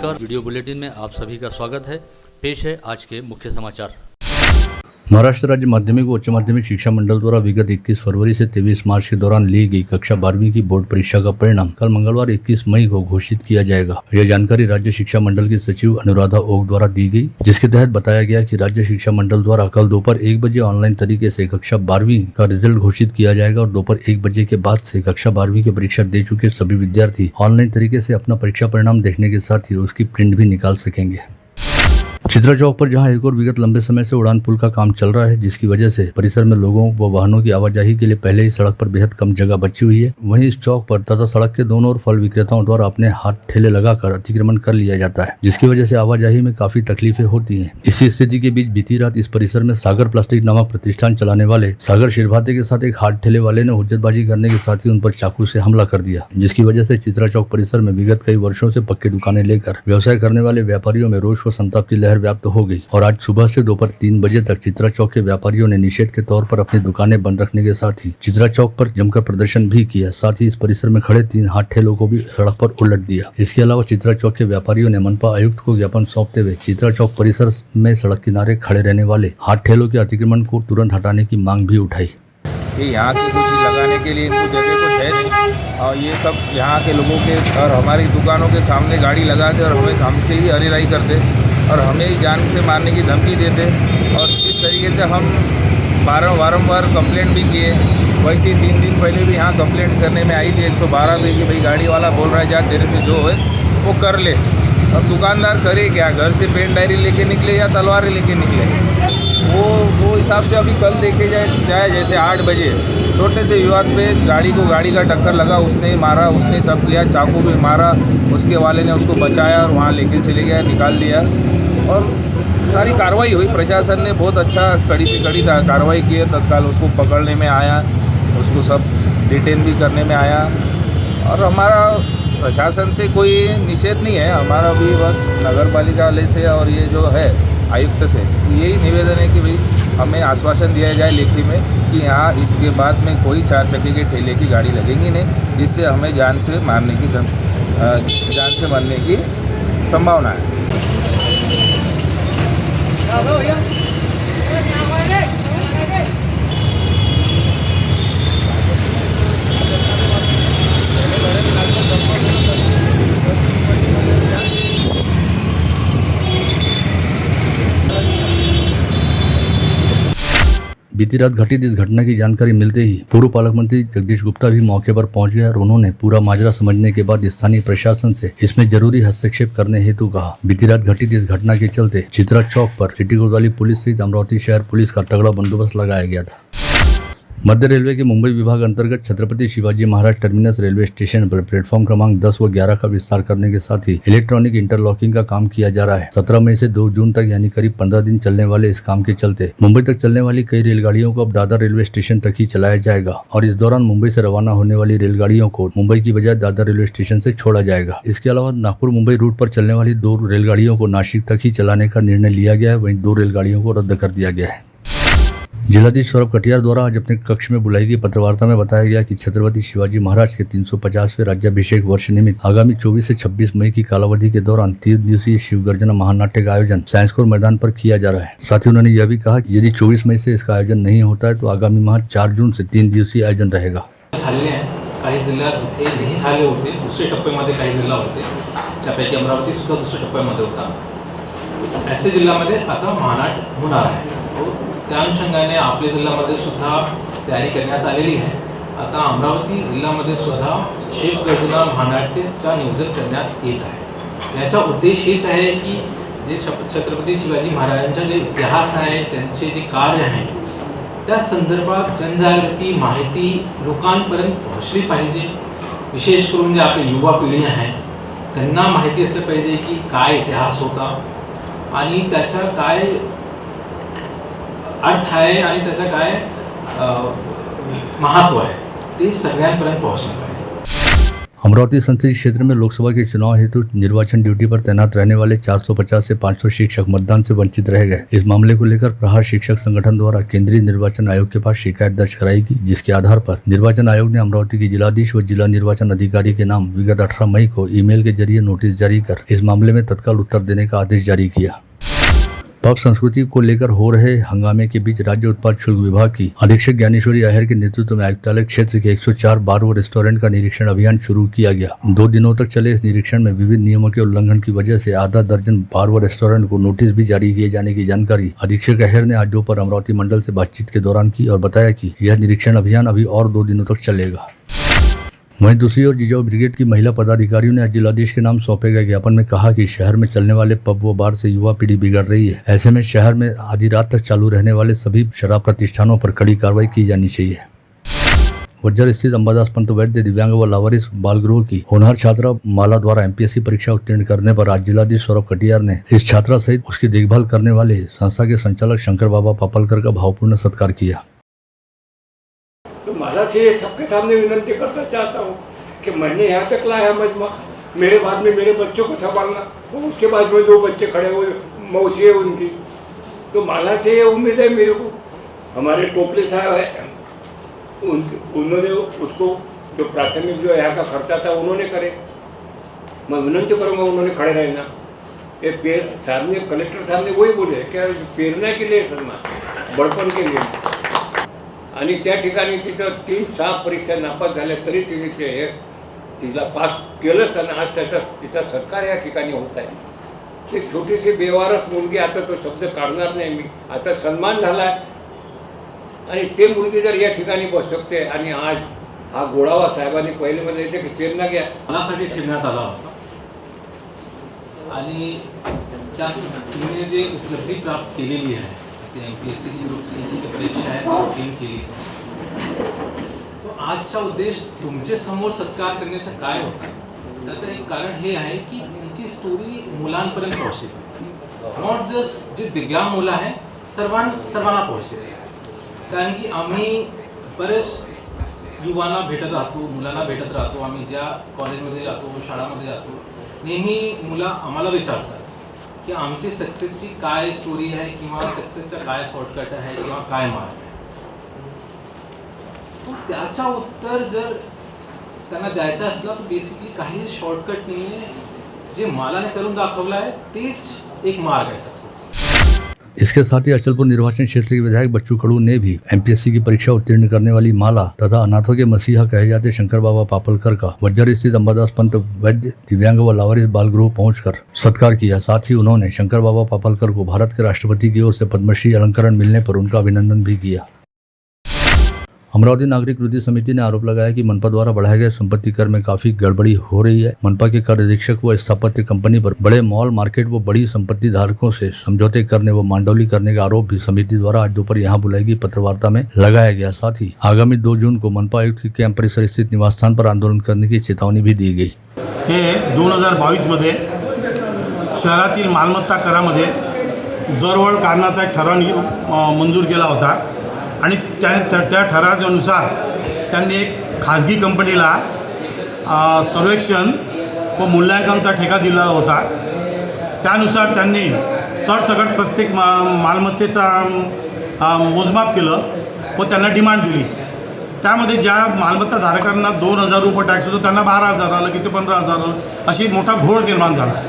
नमस्कार, video bulletin में आप सभी का स्वागत है। पेश है आज के मुख्य समाचार। महाराष्ट्र राज्य माध्यमिक व उच्च माध्यमिक शिक्षा मंडल द्वारा विगत 21 फरवरी से 23 मार्च के दौरान ली गई कक्षा 12वीं की बोर्ड परीक्षा का परिणाम कल मंगलवार 21 मई को घोषित किया जाएगा। यह जानकारी राज्य शिक्षा मंडल की सचिव अनुराधा ओक द्वारा दी गई, जिसके तहत बताया गया कि राज्य शिक्षा मंडल द्वारा कल दोपहर 1 बजे ऑनलाइन तरीके से कक्षा 12वीं का रिजल्ट घोषित किया जाएगा और दोपहर 1 बजे के बाद से कक्षा 12वीं की परीक्षा दे चुके सभी विद्यार्थी ऑनलाइन तरीके से अपना परीक्षा परिणाम देखने के साथ ही उसकी प्रिंट भी निकाल सकेंगे। चित्रा चौक पर जहां एक और विगत लंबे समय से उड़ान पुल का काम चल रहा है, जिसकी वजह से परिसर में लोगों व वाहनों की आवाजाही के लिए पहले ही सड़क पर बेहद कम जगह बची हुई है, वहीं इस चौक पर तथा सड़क के दोनों ओर फल विक्रेताओं द्वारा अपने हाथ ठेले लगाकर अतिक्रमण कर लिया जाता है, जिसकी वजह से आवाजाही में काफी तकलीफें होती हैं। इसी स्थिति के बीच बीती रात इस परिसर में सागर प्लास्टिक नामक प्रतिष्ठान चलाने वाले सागर शिरभाते के साथ एक हाथ ठेले वाले ने हुज्जतबाजी करने के साथ ही उन पर चाकू से हमला कर दिया, जिसकी वजह से चित्रा चौक परिसर में विगत कई वर्षों से पक्की दुकानें लेकर व्यवसाय करने वाले व्यापारियों में रोष व संताप की लहर व्याप्त हो गई और आज सुबह से दोपहर 3 बजे तक चित्रा चौक के व्यापारियों ने निषेध के तौर पर अपनी दुकानें बंद रखने के साथ ही चित्रा चौक पर जमकर प्रदर्शन भी किया। साथ ही इस परिसर में खड़े 3 हाथ ठेलों को भी सड़क पर उलट दिया। इसके अलावा चित्रा चौक के व्यापारियों ने मनपा आयुक्त को ज्ञापन सौंपते हुए चित्रा चौक परिसर में सड़क किनारे खड़े रहने वाले हाथ ठेलों के अतिक्रमण को तुरंत हटाने की मांग भी उठाई। यहाँ की कुछ लगाने के लिए इनको जगह कुछ है नहीं और ये सब यहाँ के लोगों के और हमारी दुकानों के सामने गाड़ी लगाते और हमें हमसे ही अरेराई करते और हमें ही जान से मारने की धमकी देते और इस तरीके से हम बारंबार कंप्लेंट भी किए। वैसे ही 3 दिन पहले भी यहाँ कंप्लेंट करने में आई थी 112 पे कि भाई गाड़ी वाला बोल रहा है जा तेरे से जो है वो कर ले। और दुकानदार करे क्या, घर से पेन डायरी लेके निकले या तलवारें लेके निकले, वो हिसाब से अभी कल देखे जाए जैसे 8 बजे छोटे से विवाद पे गाड़ी का टक्कर लगा, उसने ही मारा, उसने सब किया, चाकू भी मारा, उसके वाले ने उसको बचाया और वहाँ लेके चले गया, निकाल दिया और सारी कार्रवाई हुई। प्रशासन ने बहुत अच्छा कड़ी से कड़ी कार्रवाई की है, तत्काल उसको पकड़ने में आया, उसको सब डिटेन भी करने में आया और हमारा प्रशासन से कोई निषेध नहीं है, हमारा भी बस नगर पालिका वाले से और ये जो है आयुक्त से यही निवेदन है कि भाई हमें आश्वासन दिया जाए लेखी में कि यहाँ इसके बाद में कोई 4 चक्के के ठेले की गाड़ी लगेगी नहीं, जिससे हमें जान से मारने की संभावना है। बीती रात घटित इस घटना की जानकारी मिलते ही पूर्व पालक मंत्री जगदीश गुप्ता भी मौके पर पहुंच गए और उन्होंने पूरा माजरा समझने के बाद स्थानीय प्रशासन से इसमें जरूरी हस्तक्षेप करने हेतु कहा। बीती रात घटित इस घटना के चलते चित्रा चौक पर सिटी कोतवाली पुलिस सहित अमरावती शहर पुलिस का तगड़ा बंदोबस्त लगाया गया था। मध्य रेलवे के मुंबई विभाग अंतर्गत Chhatrapati Shivaji Maharaj terminus railway station पर प्लेटफॉर्म क्रमांक 10 व 11 का विस्तार करने के साथ ही इलेक्ट्रॉनिक इंटरलॉकिंग का काम किया जा रहा है। 17 मई से 2 जून तक यानी करीब 15 दिन चलने वाले इस काम के चलते मुंबई तक चलने वाली कई रेलगाड़ियों को अब दादर रेलवे स्टेशन तक ही चलाया जाएगा और इस दौरान मुंबई से रवाना होने वाली रेलगाड़ियों को मुंबई की बजाय दादर रेलवे स्टेशन से छोड़ा जाएगा। इसके अलावा नागपुर मुंबई रूट पर चलने वाली 2 रेलगाड़ियों को नासिक तक ही चलाने का निर्णय लिया गया है, वहीं 2 रेलगाड़ियों को रद्द कर दिया गया है। जिलाधीश सौरभ कटियार द्वारा आज अपने कक्ष में बुलाई गई पत्रवार्ता में बताया गया कि छत्रपति शिवाजी महाराज के 350वें राज्याभिषेक वर्ष निमित्त आगामी 24 से 26 मई की कालावधि के दौरान 3 दिवसीय शिव गर्जना महानाट्य का आयोजन साइंस कोर मैदान पर किया जा रहा है। साथ ही उन्होंने यह भी कहा कि यदि 24 मई से इसका आयोजन नहीं होता है तो आगामी माह 4 जून से 3 दिवसीय आयोजन रहेगा। काही जिल्ह्यात जिथे नाही झाले होते, दुसरे टप्प्यामध्ये काही जिल्हा होते, त्यापैकी अमरावती सुद्धा दुसऱ्या टप्प्यामध्ये होता। ऐसे जिल्ह्यामध्ये आता महानाट होणार आहे। त्या अनुषंगाने आपल्या जिल्ह्यामध्ये सुद्धा तयारी करण्यात आलेली आहे। आता अमरावती जिल्ह्यामध्ये सुद्धा शिव गर्जना महानाट्याचं नियोजन करण्यात येत आहे। याचा उद्देश हेच आहे की जे छत्रपती शिवाजी महाराजांचा जे इतिहास आहे, त्यांचे जे कार्य आहे, त्या संदर्भात जनजागृती माहिती लोकांपर्यंत पोहोचली पाहिजे। विशेष करून जे आपली युवा पिढी आहे त्यांना माहिती असलं पाहिजे की काय इतिहास होता आणि त्याचा काय अर्थ आहे आणि त्याचा काय महत्त्व आहे, ते सगळ्यांपर्यंत पोहोचलं पाहिजे। अमरावती संसदीय क्षेत्र में लोकसभा के चुनाव हेतु निर्वाचन ड्यूटी पर तैनात रहने वाले 450 से 500 शिक्षक मतदान से वंचित रह गए। इस मामले को लेकर प्रहार शिक्षक संगठन द्वारा केंद्रीय निर्वाचन आयोग के पास शिकायत दर्ज कराई गई, जिसके आधार पर निर्वाचन आयोग ने अमरावती के जिलाधीश व जिला निर्वाचन अधिकारी के नाम विगत 18 मई को ईमेल के जरिए नोटिस जारी कर इस मामले में तत्काल उत्तर देने का आदेश जारी किया। पब संस्कृति को लेकर हो रहे हंगामे के बीच राज्य उत्पाद शुल्क विभाग की अधीक्षक ज्ञानेश्वरी अहिर के नेतृत्व में आयुक्तालय क्षेत्र के 104 बार व रेस्टोरेंट का निरीक्षण अभियान शुरू किया गया। 2 दिनों तक चले इस निरीक्षण में विविध नियमों के उल्लंघन की वजह से आधा दर्जन बार व रेस्टोरेंट को नोटिस भी जारी किए जाने की जानकारी अधीक्षक अहिर ने आज दोपहर अमरावती मंडल से बातचीत के दौरान की और बताया कि यह निरीक्षण अभियान अभी और 2 दिनों तक चलेगा। वहीं दूसरी ओर जिजाऊ ब्रिगेड की महिला पदाधिकारियों ने आज जिलाधीश के नाम सौंपे गए ज्ञापन में कहा कि शहर में चलने वाले पब व बार से युवा पीढ़ी बिगड़ रही है। ऐसे में शहर में आधी रात तक चालू रहने वाले सभी शराब प्रतिष्ठानों पर कड़ी कार्रवाई की जानी चाहिए। वज्जर स्थित अंबादास पंत वैद्य दिव्यांग व लावारिस बाल गृह की होनहार छात्रा माला द्वारा एमपीएससी परीक्षा उत्तीर्ण करने पर आज जिलाधीश सौरभ कटियार ने इस छात्रा सहित उसकी देखभाल करने वाले संस्था के संचालक शंकर बाबा पापलकर का भावपूर्ण सत्कार किया। तो माला से सबके सामने विनती करना चाहता हूँ कि मैंने यहाँ तक लाया मजमा, मेरे बाद में मेरे बच्चों को संभालना, तो उसके बाद में 2 बच्चे खड़े हुए मौसी है उनकी, तो माला से ये उम्मीद है मेरे को। हमारे टोपले साहब है उन्होंने उसको जो प्राथमिक जो यहाँ का खर्चा था उन्होंने करे, मैं विनती करूँगा उन्होंने खड़े रहना। ये पेर सामने कलेक्टर साहब ने वही बोले क्या पेरने के लिए सन्मान बड़पण के लिए, आणि त्या ठिकाणी तिचं 3-6 परीक्षा नापास झाल्या तरी तिला पास केलंच आणि आज तिचा सत्कार या ठिकाणी होत आहे। ते छोटीशी बेवारस मुलगी, आता तो शब्द काढणार नाही मी, आता सन्मान झाला आहे आणि ते मुलगी जर या ठिकाणी बसू शकते आणि आज हा गोडावा साहेबांनी पहिले मध्ये येते की प्रेरणा घ्या मनासाठी ठेवण्यात आला होता आणि त्याने जे उपलब्धी प्राप्त केलेली आहे एमपीएससी की ग्रुप सी की परीक्षा आहे ती केली, तो आजचा उद्देश तुमचे समोर सत्कार करण्याचा काय होता, त्याचं एक कारण हे आहे की तिची स्टोरी मुलांपर्यंत पोहोचली पाहिजे, नॉट जस्ट जे दिव्यांग मुलं आहे सर्वांना पोहोचली पाहिजे। कारण की आम्ही बरेच युवांना भेटत राहतो, मुलांना भेटत राहतो, आम्ही ज्या कॉलेजमध्ये जातो शाळामध्ये जातो, नेहमी मुलं आम्हाला विचारतात की आमची सक्सेसची काय स्टोरी आहे किंवा सक्सेसचा काय शॉर्टकट आहे किंवा काय मार्ग आहे, तो त्याचा उत्तर जर त्यांना द्यायचा असला तर बेसिकली काही शॉर्टकट नाही आहे, जे मालाने करून दाखवलं आहे तेच एक मार्ग आहे सक्सेस। इसके साथ ही अचलपुर निर्वाचन क्षेत्र के विधायक बच्चू खड़ू ने भी एमपीएससी की परीक्षा उत्तीर्ण करने वाली माला तथा अनाथों के मसीहा कहे जाते शंकर बाबा पापलकर का वज्जर स्थित अंबादास पंत वैद्य दिव्यांग व लावारिस बाल गृह पहुंचकर सत्कार किया। साथ ही उन्होंने शंकर बाबा पापलकर को भारत के राष्ट्रपति की ओर से पद्मश्री अलंकरण मिलने पर उनका अभिनंदन भी किया। अमरावती नागरिक कृति समिति ने आरोप लगाया कि मनपा द्वारा बढ़ाए गए संपत्ति कर में काफी गड़बड़ी हो रही है। मनपा के कर अधीक्षक व स्थापत्य कंपनी पर बड़े मॉल मार्केट व बड़ी संपत्ति धारकों से समझौते करने व मांडौली करने का आरोप भी समिति द्वारा आज दोपहर यहां बुलाई गई पत्रवार्ता में लगाया गया। साथ ही आगामी 2 जून को मनपा आयुक्त के कैंप परिसर स्थित निवास स्थान पर आंदोलन करने की चेतावनी भी दी गई। हे 2022 मध्ये शहरातील मालमत्ता करामध्ये दरवळ काढण्याचा एक ठराव मंजूर केला होता आणि त्या ठरावानुसार त्यांनी एक खाजगी कंपनीला सर्वेक्षण व मूल्यांकनाचा ठेका दिला होता। त्यानुसार त्यांनी सरसकट प्रत्येक मालमत्तेचा मोजमाप केलं व त्यांना डिमांड दिली। त्यामध्ये ज्या मालमत्ता धारकांना 2000 रुपये टॅक्स होतो त्यांना 12000 आलं, किती 15000 आलं, अशी मोठा घोळ निर्माण झाला।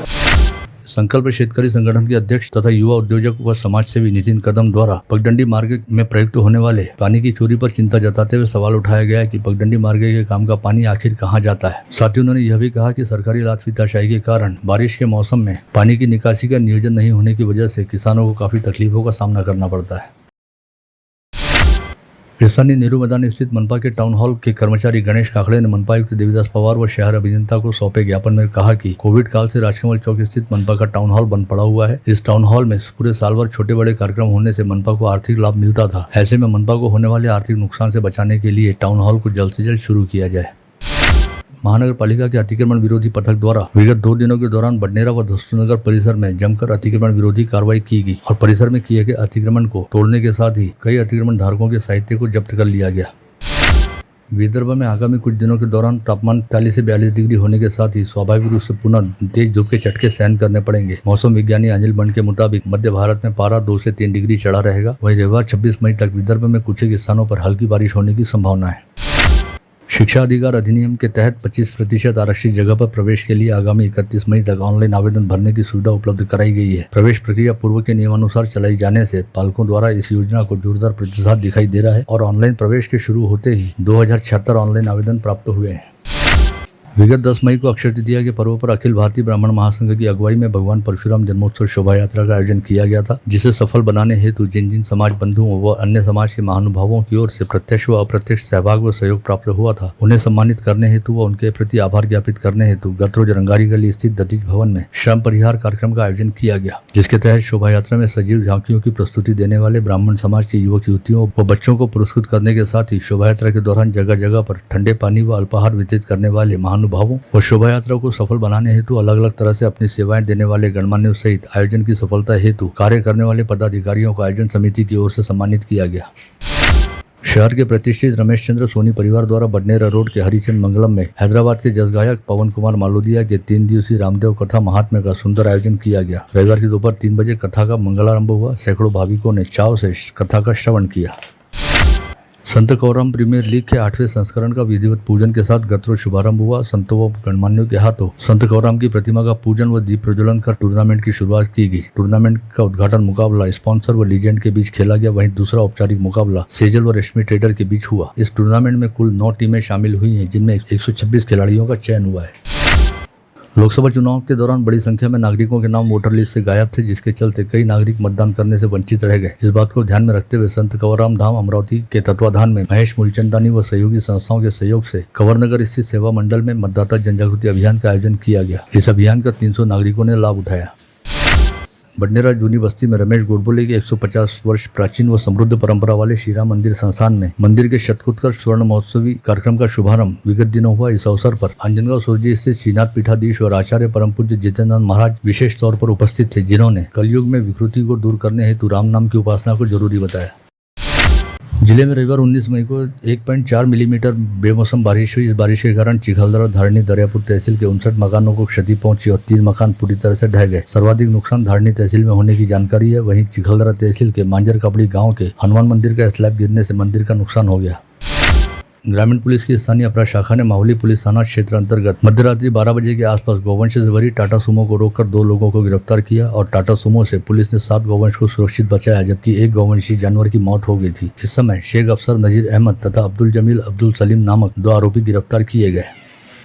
संकल्प शेतकरी संगठन के अध्यक्ष तथा युवा उद्योजक व समाजसेवी नितिन कदम द्वारा पगडंडी मार्ग में प्रयुक्त होने वाले पानी की चोरी पर चिंता जताते हुए सवाल उठाया गया कि पगडंडी मार्ग के काम का पानी आखिर कहां जाता है। साथ ही उन्होंने यह भी कहा कि सरकारी लापरवाही के कारण बारिश के मौसम में पानी की निकासी का नियोजन नहीं होने की वजह से किसानों को काफी तकलीफों का सामना करना पड़ता है। राजस्थानी नेहरू मैदान स्थित मनपा के टाउन हॉल के कर्मचारी गणेश काकड़े ने मनपा आयुक्त देवीदास पवार व शहर अभियंता को सौंपे ज्ञापन में कहा कि कोविड काल से राजकमल चौक स्थित मनपा का टाउन हॉल बंद पड़ा हुआ है। इस टाउन हॉल में पूरे साल भर छोटे बड़े कार्यक्रम होने से मनपा को आर्थिक लाभ मिलता था। ऐसे में मनपा को होने वाले आर्थिक नुकसान से बचाने के लिए टाउन हॉल को जल्द से जल्द शुरू किया जाए। महानगर पालिका के अतिक्रमण विरोधी पथक द्वारा विगत 2 दिनों के दौरान बडनेरा व दस्तूरनगर परिसर में जमकर अतिक्रमण विरोधी कार्रवाई की गई और परिसर में किए गए अतिक्रमण को तोड़ने के साथ ही कई अतिक्रमण धारकों के साहित्य को जब्त कर लिया गया। विदर्भ में आगामी कुछ दिनों के दौरान तापमान 43 से 42 डिग्री होने के साथ ही स्वाभाविक रूप से पुनः तेज धूप के झटके सहन करने पड़ेंगे। मौसम विज्ञानी अनिल बंड के मुताबिक मध्य भारत में पारा 2 से 3 डिग्री चढ़ा रहेगा। वहीं रविवार 26 मई तक विदर्भ में कुछ एक स्थानों पर हल्की बारिश होने की संभावना है। शिक्षा अधिकार अधिनियम के तहत 25% आरक्षित जगह पर प्रवेश के लिए आगामी 31 मई तक ऑनलाइन आवेदन भरने की सुविधा उपलब्ध कराई गई है। प्रवेश प्रक्रिया पूर्व के नियमानुसार चलाई जाने से पालकों द्वारा इस योजना को जोरदार प्रतिसाद दिखाई दे रहा है और ऑनलाइन प्रवेश के शुरू होते ही 2076 ऑनलाइन आवेदन प्राप्त हुए हैं। विगत 10 मई को अक्षय तृतीया के पर्व पर अखिल भारतीय ब्राह्मण महासंघ की अगुवाई में भगवान परशुराम जन्मोत्सव शोभा यात्रा का आयोजन किया गया था, जिसे सफल बनाने हेतु जिन जिन समाज बंधुओं व अन्य समाज के महानुभावों की ओर से प्रत्यक्ष व अप्रत्यक्ष सहभाग व सहयोग प्राप्त हुआ था, उन्हें सम्मानित करने हेतु व उनके प्रति आभार ज्ञापित करने हेतु गत रोज रंगारी गली स्थित दतीज भवन में श्रम परिहार कार्यक्रम का आयोजन किया गया, जिसके तहत शोभा यात्रा में सजीव झांकियों की प्रस्तुति देने वाले ब्राह्मण समाज के युवक युवतियों व बच्चों को पुरस्कृत करने के साथ ही शोभा यात्रा के दौरान जगह जगह पर ठंडे पानी व अल्पाहार वितरित करने वाले महानुभावों व शोभा यात्रा को सफल बनाने हेतु अलग अलग तरह से अपनी सेवाएं देने वाले गणमान्यों सहित आयोजन की सफलता हेतु कार्य करने वाले पदाधिकारियों को आयोजन समिति की ओर से सम्मानित किया गया। शहर के प्रतिष्ठित रमेश चंद्र सोनी परिवार द्वारा बडनेरा रोड के हरिचंद मंगलम में हैदराबाद के जस गायक पवन कुमार मालोदिया के 3 दिवसीय रामदेव कथा महात्म्य का सुंदर आयोजन किया गया। रविवार की दोपहर 3 बजे कथा का मंगलारंभ हुआ। सैकड़ों भाविकों ने चाव से कथा का श्रवण किया। संत कौराम प्रीमियर लीग के 8वें संस्करण का विधिवत पूजन के साथ गत रोज शुभारंभ हुआ। संतों व गणमान्यों के हाथों संत कौराम की प्रतिमा का पूजन व दीप प्रज्वलन कर टूर्नामेंट की शुरुआत की गई। टूर्नामेंट का उद्घाटन मुकाबला स्पॉन्सर व लीजेंड के बीच खेला गया। वहीं दूसरा औपचारिक मुकाबला सेजल व रश्मि ट्रेडर के बीच हुआ। इस टूर्नामेंट में कुल 9 टीमें शामिल हुई हैं, जिनमें 126 खिलाड़ियों का चयन हुआ है। लोकसभा चुनाव के दौरान बड़ी संख्या में नागरिकों के नाम वोटर लिस्ट से गायब थे, जिसके चलते कई नागरिक मतदान करने से वंचित रह गए। इस बात को ध्यान में रखते हुए संत कंवरराम धाम अमरावती के तत्वाधान में महेश मूलचंदानी व सहयोगी संस्थाओं के सहयोग से कंवरनगर स्थित सेवा मंडल में मतदाता जनजागृति अभियान का आयोजन किया गया। इस अभियान का 300 नागरिकों ने लाभ उठाया। बडनेरा जूनी बस्ती में रमेश गोडबोले के 150 वर्ष प्राचीन व समृद्ध परंपरा वाले श्री राम मंदिर संस्थान में मंदिर के शतकोत्कर्ष स्वर्ण महोत्सवी कार्यक्रम का शुभारंभ विगत दिनों हुआ। इस अवसर पर अंजनगांव सुरजी स्थित श्रीनाथ पीठाधीश और आचार्य परम पूज्य जितेंद्रनाथ महाराज विशेष तौर पर उपस्थित थे, जिन्होंने कलयुग में विकृति को दूर करने हेतु राम नाम की उपासना को जरूरी बताया। जिले में रविवार 19 मई को 1.4 मिलीमीटर बेमौसम बारिश हुई। इस बारिश के कारण चिखलदरा धारणी दरियापुर तहसील के 59 मकानों को क्षति पहुंची और 3 मकान पूरी तरह से ढह गए। सर्वाधिक नुकसान धारणी तहसील में होने की जानकारी है। वहीं चिखलदरा तहसील के मांजर कपड़ी गांव के हनुमान मंदिर का स्लैब गिरने से मंदिर का नुकसान हो गया। ग्रामीण पुलिस की स्थानीय अपराध शाखा ने माहुली पुलिस थाना क्षेत्र अंतर्गत मध्यरात्रि 12 बजे के आसपास गौवंश से भरी टाटा सुमो को रोककर 2 लोगों को गिरफ्तार किया और टाटा सुमो से पुलिस ने 7 गौवंश को सुरक्षित बचाया, जबकि एक गौवंशी जानवर की मौत हो गई थी। इस समय शेख अफसर नजीर अहमद तथा अब्दुल जमील अब्दुल सलीम नामक 2 आरोपी गिरफ्तार किए गए।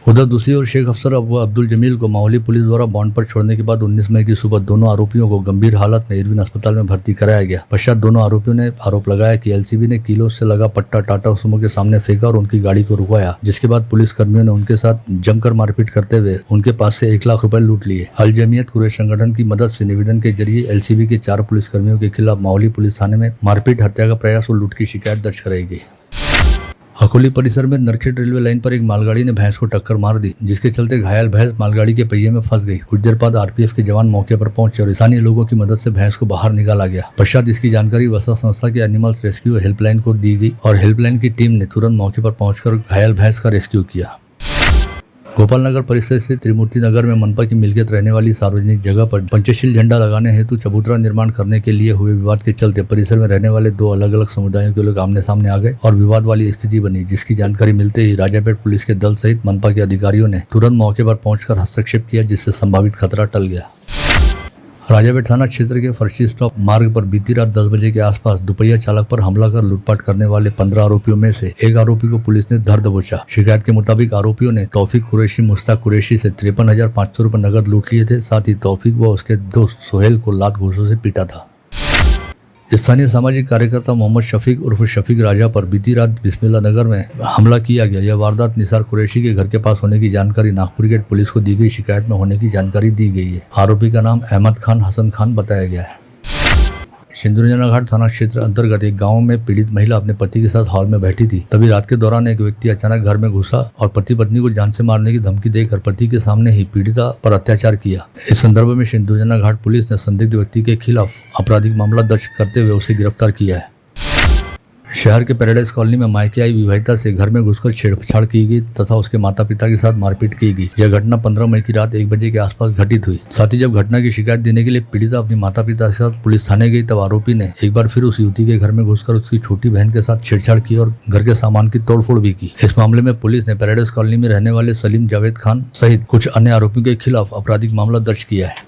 उधर दूसरी ओर शेख अफसर अब्दुल जमील को माहुली पुलिस द्वारा बॉन्ड पर छोड़ने के बाद 19 मई की सुबह दोनों आरोपियों को गंभीर हालत में इरविन अस्पताल में भर्ती कराया गया। पश्चात दोनों आरोपियों ने आरोप लगाया कि एलसीबी ने किलो से लगा पट्टा टाटा सुमो के सामने फेंका और उनकी गाड़ी को रुकवाया, जिसके बाद पुलिस कर्मियों ने उनके साथ जमकर मारपीट करते हुए उनके पास से 1 लाख रुपए लूट लिए। अल जमीयत कुरैश संगठन की मदद से निवेदन के जरिए एलसीबी के 4 पुलिसकर्मियों के खिलाफ माहुली पुलिस थाने में मारपीट, हत्या का प्रयास और लूट की शिकायत दर्ज कराई गई। अकोली परिसर में नरखेड़ रेलवे लाइन पर एक मालगाड़ी ने भैंस को टक्कर मार दी, जिसके चलते घायल भैंस मालगाड़ी के पहिए में फंस गई। कुछ देर बाद आरपीएफ के जवान मौके पर पहुंचे और स्थानीय लोगों की मदद से भैंस को बाहर निकाला गया। पश्चात इसकी जानकारी वसा संस्था के एनिमल्स रेस्क्यू हेल्पलाइन को दी गई और हेल्पलाइन की टीम ने तुरंत मौके पर पहुंचकर घायल भैंस का रेस्क्यू किया। गोपाल नगर परिसर से त्रिमूर्ति नगर में मनपा की मिल्कियत रहने वाली सार्वजनिक जगह पर पंचशील झंडा लगाने हेतु चबूतरा निर्माण करने के लिए हुए विवाद के चलते परिसर में रहने वाले 2 अलग अलग समुदायों के लोग आमने सामने आ गए और विवाद वाली स्थिति बनी, जिसकी जानकारी मिलते ही राजापेट पुलिस के दल सहित मनपा के अधिकारियों ने तुरंत मौके पर पहुंचकर हस्तक्षेप किया, जिससे संभावित खतरा टल गया। राजापेट थाना क्षेत्र के फर्शी स्टॉप मार्ग पर बीती रात 10 बजे के आसपास दुपहिया चालक पर हमला कर लूटपाट करने वाले 15 आरोपियों में से एक आरोपी को पुलिस ने धर दबोचा। शिकायत के मुताबिक आरोपियों ने तौफीक कुरैशी मुश्ताक कुरैशी से 53,500 रुपए नगद लूट लिए थे। साथ ही तौफीक व उसके दोस्त सोहेल को लात घूंसों से पीटा था। स्थानीय सामाजिक कार्यकर्ता मोहम्मद शफीक उर्फ शफीक राजा पर बीती रात बिस्मिल्लाह नगर में हमला किया गया। यह वारदात निसार कुरैशी के घर के पास होने की जानकारी नागपुर गेट पुलिस को दी गई। शिकायत में होने की जानकारी दी गई है। आरोपी का नाम अहमद खान हसन खान बताया गया है। सिंधुरंजना घाट थाना क्षेत्र अंतर्गत एक गांव में पीड़ित महिला अपने पति के साथ हॉल में बैठी थी। तभी रात के दौरान एक व्यक्ति अचानक घर में घुसा और पति पत्नी को जान से मारने की धमकी देकर पति के सामने ही पीड़िता पर अत्याचार किया। इस संदर्भ में सिंधुरंजना घाट पुलिस ने संदिग्ध व्यक्ति के खिलाफ आपराधिक मामला दर्ज करते हुए उसे गिरफ्तार किया है। शहर के पैराडाइज कॉलोनी में मायके आई विवाहिता से घर में घुसकर छेड़छाड़ की गई तथा उसके माता पिता के साथ मारपीट की गई। यह घटना 15 मई की रात 1 बजे के आसपास घटित हुई। साथ ही जब घटना की शिकायत देने के लिए पीड़िता अपने माता पिता के साथ पुलिस थाने गई तब आरोपी ने एक बार फिर उस युवती के घर में घुसकर उसकी छोटी बहन के साथ छेड़छाड़ की और घर के सामान की तोड़फोड़ भी की। इस मामले में पुलिस ने पैराडाइज कॉलोनी में रहने वाले सलीम जावेद खान सहित कुछ अन्य आरोपियों के खिलाफ आपराधिक मामला दर्ज किया है।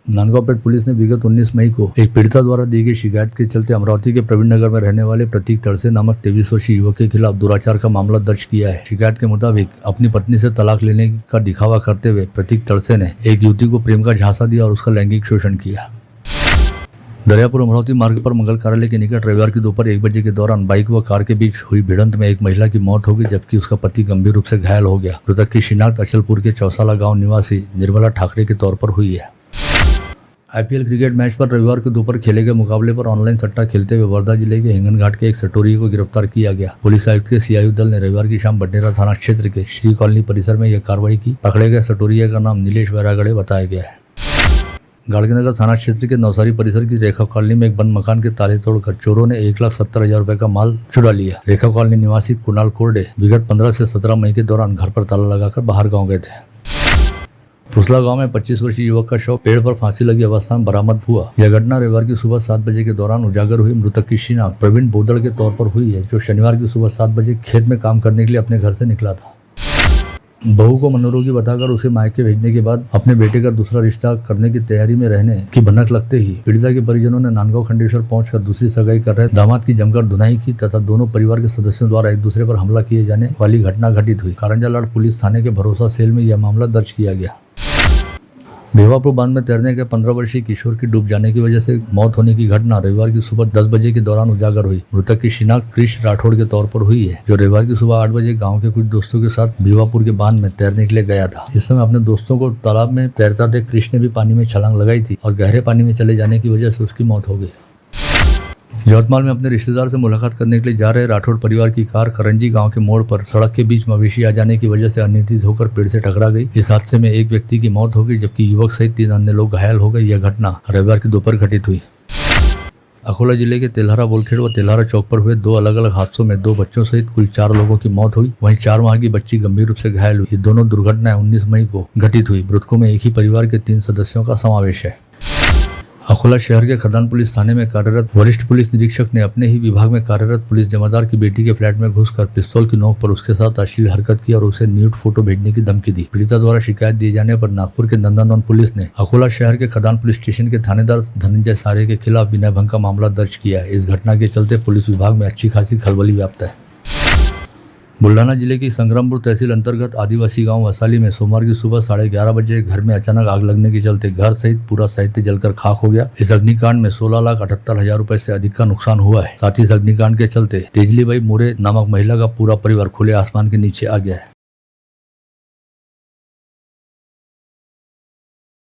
नांदगांवपेट पुलिस ने विगत 19 मई को एक पीड़िता द्वारा दी गई शिकायत के चलते अमरावती के प्रवीण नगर में रहने वाले प्रतीक तड़से नामक 23 वर्षीय युवक के खिलाफ दुराचार का मामला दर्ज किया है। शिकायत के मुताबिक अपनी पत्नी से तलाक लेने का दिखावा करते हुए प्रतीक तड़से ने एक युवती को प्रेम का झांसा दिया और उसका लैंगिक शोषण किया। दरियापुर अमरावती मार्ग पर मंगल कार्यालय के निकट रविवार की दोपहर 1 बजे के दौरान बाइक व कार के बीच हुई भिड़ंत में एक महिला की मौत हो गई जबकि उसका पति गंभीर रूप से घायल हो गया। मृतक की शिनाख्त अचलपुर के चौसाला गांव निवासी निर्मला ठाकरे के तौर पर हुई है। आईपीएल क्रिकेट मैच पर रविवार को दोपहर खेले गए मुकाबले पर ऑनलाइन सट्टा खेलते हुए वर्धा जिले के हिंगनघाट के एक सटोरिये को गिरफ्तार किया गया। पुलिस आयुक्त के सीआईयू दल ने रविवार की शाम बडनेरा थाना क्षेत्र के श्री कॉलोनी परिसर में यह कार्रवाई की। पकड़े गए सटोरिये का नाम नीलेश वैरागड़े बताया गया है। गाड़गीनगर थाना क्षेत्र के नवसारी परिसर की रेखा कॉलोनी में एक बंद मकान के ताले तोड़कर चोरों ने 1,70,000 रुपए का माल चुरा लिया। रेखा कॉलोनी निवासी कुणाल कोरडे विगत 15 से 17 मई के दौरान घर पर ताला लगाकर बाहर गाँव गए थे। फुसला गांव में 25 वर्षीय युवक का शव पेड़ पर फांसी लगी अवस्था में बरामद हुआ। यह घटना रविवार की सुबह 7 बजे के दौरान उजागर हुई। मृतक की शिनाख्त प्रवीण बोदड़ के तौर पर हुई है, जो शनिवार की सुबह 7 बजे खेत में काम करने के लिए अपने घर से निकला था। बहू को मनोरोगी बताकर उसे मायके भेजने के बाद अपने बेटे का दूसरा रिश्ता करने की तैयारी में रहने की भनक लगते ही पीड़िता के परिजनों ने नांदगांव खंडेश्वर पहुंचकर दूसरी सगाई कर रहे दामाद की जमकर धुनाई की तथा दोनों परिवार के सदस्यों द्वारा एक दूसरे पर हमला किए जाने वाली घटना घटित हुई। कारंजालाड़ पुलिस थाने के भरोसा सेल में यह मामला दर्ज किया गया। भिवापुर बांध में तैरने के 15 वर्षीय किशोर की डूब जाने की वजह से मौत होने की घटना रविवार की सुबह 10 बजे के दौरान उजागर हुई। मृतक की शिनाख्त कृष्ण राठौड़ के तौर पर हुई है, जो रविवार की सुबह 8 बजे गांव के कुछ दोस्तों के साथ भिवापुर के बांध में तैरने के लिए गया था। इस समय अपने दोस्तों को तालाब में तैरता देख कृष्ण ने भी पानी में छलांग लगाई थी और गहरे पानी में चले जाने की वजह से उसकी मौत हो गई। यवतमाल में अपने रिश्तेदार से मुलाकात करने के लिए जा रहे राठौड़ परिवार की कार करंजी गांव के मोड़ पर सड़क के बीच मवेशी आ जाने की वजह से अनियंत्रित होकर पेड़ से टकरा गई। इस हादसे में एक व्यक्ति की मौत हो गई जबकि युवक सहित 3 अन्य लोग घायल हो गए। यह घटना रविवार की दोपहर घटित हुई। अकोला जिले के तेल्हारा बोलखेड़ व तेल्हारा चौक पर हुए 2 अलग अलग हादसों में 2 बच्चों सहित कुल 4 लोगों की मौत हुई। वहीं 4 माह की बच्ची गंभीर रूप से घायल हुई। ये दोनों दुर्घटनाएं 19 मई को घटित हुई। मृतकों में एक ही परिवार के 3 सदस्यों का समावेश है। अकोला शहर के खदान पुलिस थाने में कार्यरत वरिष्ठ पुलिस निरीक्षक ने अपने ही विभाग में कार्यरत पुलिस जमादार की बेटी के फ्लैट में घुसकर पिस्तौल की नोक पर उसके साथ अश्लील हरकत की और उसे न्यूड फोटो भेजने की धमकी दी। पीड़िता द्वारा शिकायत दिए जाने पर नागपुर के नंदनवन पुलिस ने अकोला शहर के खदान पुलिस स्टेशन के थानेदार धनंजय सारे के खिलाफ बिना भंग का मामला दर्ज किया है। इस घटना के चलते पुलिस विभाग में अच्छी खासी खलबली व्याप्त है। बुल्ढाना जिले की संग्रामपुर तहसील अंतर्गत आदिवासी गांव वसाली में सोमवार की सुबह 11:30 बजे घर में अचानक आग लगने के चलते घर सहित पूरा साहित्य जलकर खाक हो गया। इस अग्निकांड में 16,78,000 रुपए से अधिक का नुकसान हुआ है। साथ ही इस अग्निकांड के चलते तेजलीबाई मोरे नामक महिला का पूरा परिवार खुले आसमान के नीचे आ गया है।